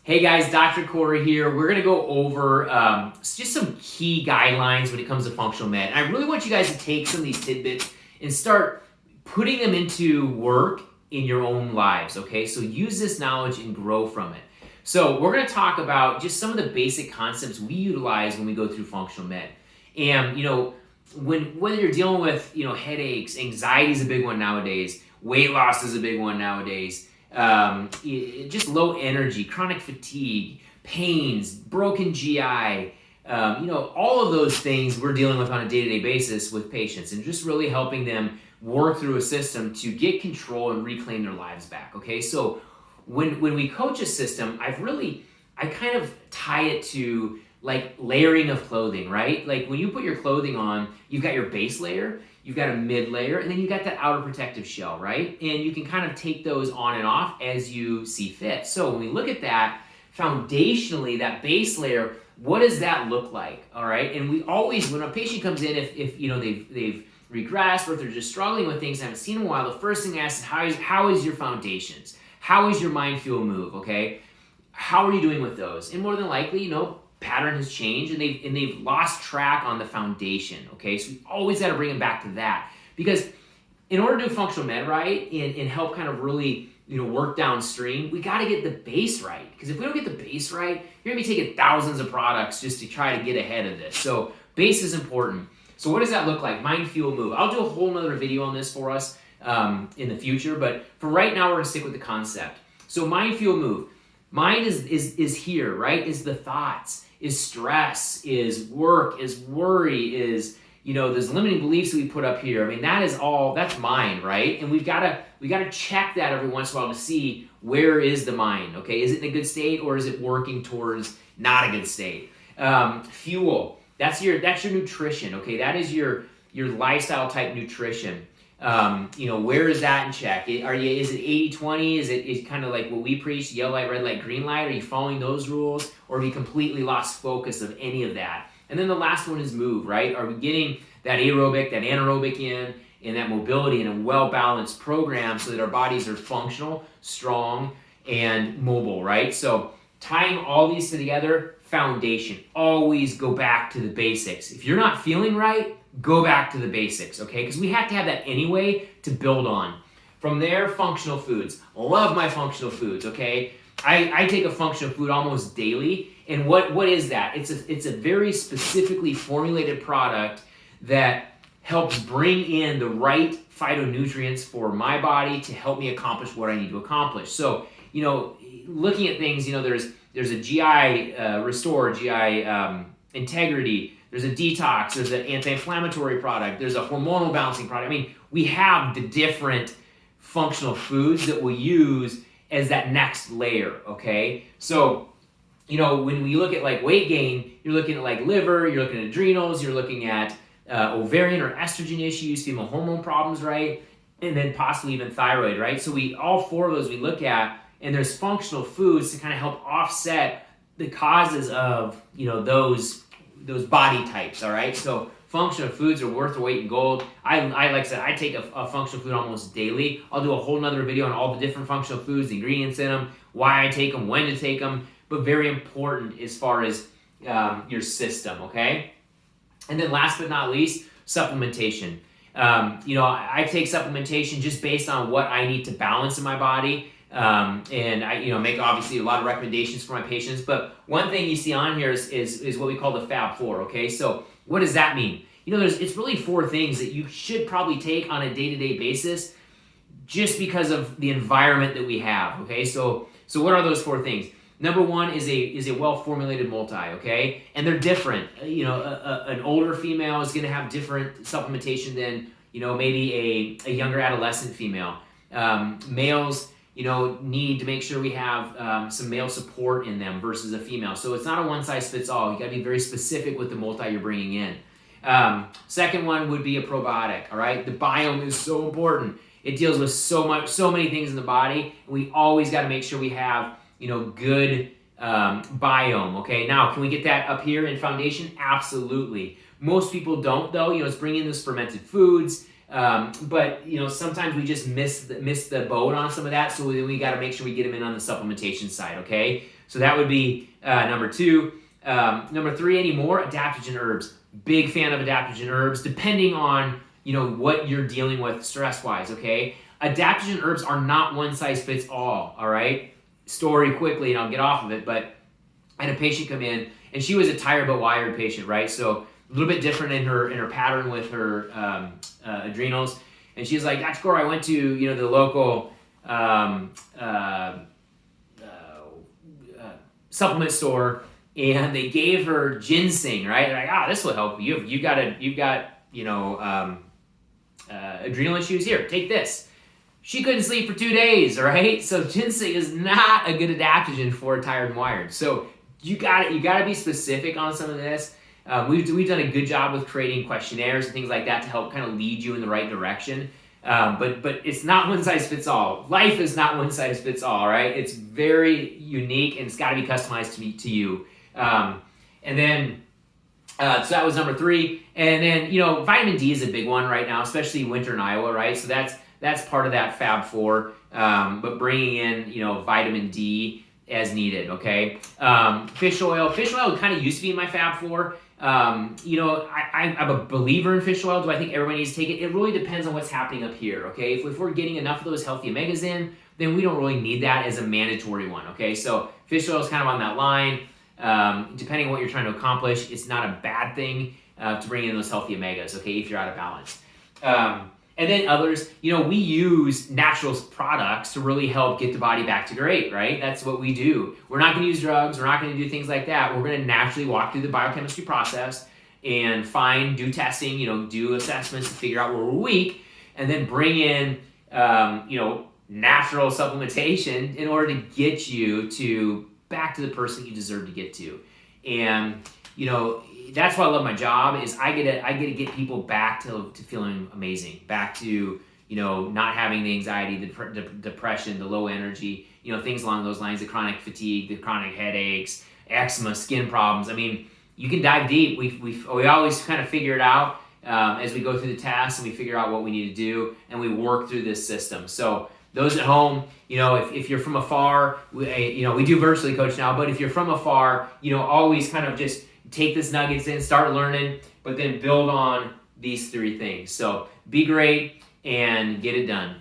Hey guys, Dr. Corey here. We're going to go over just some key guidelines when it comes to functional med. And I really want you guys to take some of these tidbits and start putting them into work in your own lives, okay? So use this knowledge and grow from it. So we're going to talk about just some of the basic concepts we utilize when we go through functional med. And, whether you're dealing with, headaches, anxiety is a big one nowadays, weight loss is a big one nowadays, just low energy, chronic fatigue, pains, broken GI, all of those things we're dealing with on a day-to-day basis with patients and just really helping them work through a system to get control and reclaim their lives back, okay? So when we coach a system, I kind of tie it to like layering of clothing, right? Like when you put your clothing on, you've got your base layer, you've got a mid layer, and then you've got that outer protective shell, right? And you can kind of take those on and off as you see fit. So when we look at that, foundationally, that base layer, what does that look like, all right? And we always, when a patient comes in, if they've regressed or if they're just struggling with things I haven't seen in a while, the first thing I ask is, how is your foundations? How is your mind, feel, move, okay? How are you doing with those? And more than likely, pattern has changed and they've lost track on the foundation, okay? So we always got to bring them back to that, because in order to do functional med right and help kind of really work downstream, we got to get the base right, because if we don't get the base right, you're gonna be taking thousands of products just to try to get ahead of this. So base is important. So what does that look like? Mind, feel, move. I'll do a whole nother video on this for us in the future, but for right now we're gonna stick with the concept. So mind, feel, move. Mind is here, right? Is the thoughts, is stress, is work, is worry, is those limiting beliefs that we put up here. I mean, that's mind, right? And we gotta check that every once in a while to see where is the mind, okay? Is it in a good state or is it working towards not a good state? Fuel, that's your nutrition, okay? That is your lifestyle type nutrition. Where is that in check? Is it 80-20? Is it kind of like what we preach, yellow light, red light, green light? Are you following those rules? Or have you completely lost focus of any of that? And then the last one is move, right? Are we getting that aerobic, that anaerobic in, and that mobility in a well-balanced program so that our bodies are functional, strong, and mobile, right? So tying all these together, foundation. Always go back to the basics. If you're not feeling right, go back to the basics, okay? Because we have to have that anyway to build on. From there, functional foods. Love my functional foods, okay? I take a functional food almost daily, and what is that? It's a very specifically formulated product that helps bring in the right phytonutrients for my body to help me accomplish what I need to accomplish. So, looking at things, there's a GI restore, GI integrity. There's a detox, there's an anti-inflammatory product, there's a hormonal balancing product. I mean, we have the different functional foods that we'll use as that next layer, okay? So, when we look at like weight gain, you're looking at like liver, you're looking at adrenals, you're looking at ovarian or estrogen issues, female hormone problems, right? And then possibly even thyroid, right? So all four of those we look at, and there's functional foods to kind of help offset the causes of, those body types, all right? So functional foods are worth their weight in gold. I like I said, I take a functional food almost daily. I'll do a whole nother video on all the different functional foods, the ingredients in them, why I take them, when to take them, but very important as far as your system, okay? And then last but not least, supplementation. I take supplementation just based on what I need to balance in my body. And I make obviously a lot of recommendations for my patients, but one thing you see on here is what we call the Fab Four, okay? So what does that mean? It's really four things that you should probably take on a day-to-day basis just because of the environment that we have, okay? So what are those four things? Number one is a well-formulated multi, okay? And they're different. An older female is gonna have different supplementation than, maybe a younger adolescent female. Males, need to make sure we have some male support in them versus a female. So it's not a one-size-fits-all. You got to be very specific with the multi you're bringing in. Second one would be a probiotic, all right? The biome is so important. It deals with so many things in the body. We always got to make sure we have, good biome, okay? Now, can we get that up here in foundation? Absolutely. Most people don't, though. It's bringing in those fermented foods, But sometimes we just miss the boat on some of that, so we got to make sure we get them in on the supplementation side. Okay, so that would be number 2. Number 3, any more adaptogen herbs. Big fan of adaptogen herbs, depending on what you're dealing with stress-wise. Okay, adaptogen herbs are not one size fits all. All right, story quickly, and I'll get off of it. But I had a patient come in, and she was a tired but wired patient, right? So a little bit different in her pattern with her adrenals, and she's like, Dr. Gore, I went to the local supplement store, and they gave her ginseng, right? They're like, this will help you. You've got adrenal issues. Here, take this. She couldn't sleep for 2 days, right? So ginseng is not a good adaptogen for tired and wired. So you got to be specific on some of this. We've done a good job with creating questionnaires and things like that to help kind of lead you in the right direction. But it's not one size fits all. Life is not one size fits all, right? It's very unique, and it's got to be customized to you. And then, so that was number 3. And then, vitamin D is a big one right now, especially winter in Iowa, right? So that's part of that Fab 4, but bringing in, vitamin D as needed, okay? Fish oil kind of used to be in my Fab 4. I'm a believer in fish oil. Do I think everybody needs to take it? It really depends on what's happening up here, okay? If we're getting enough of those healthy omegas in, then we don't really need that as a mandatory one, okay? So fish oil is kind of on that line. Depending on what you're trying to accomplish, it's not a bad thing to bring in those healthy omegas, okay, if you're out of balance. And then others, we use natural products to really help get the body back to great, right? That's what we do. We're not going to use drugs. We're not going to do things like that. We're going to naturally walk through the biochemistry process and do testing, do assessments to figure out where we're weak, and then bring in, natural supplementation in order to get you back to the person you deserve to get to. And, that's why I love my job, is I get to get people back to feeling amazing, back to, not having the anxiety, the depression, the low energy, things along those lines, the chronic fatigue, the chronic headaches, eczema, skin problems. I mean, you can dive deep. We always kind of figure it out as we go through the tasks, and we figure out what we need to do, and we work through this system. So those at home, if you're from afar, we do virtually coach now, but if you're from afar, always kind of just take this nuggets in, start learning, but then build on these 3 things. So be great and get it done.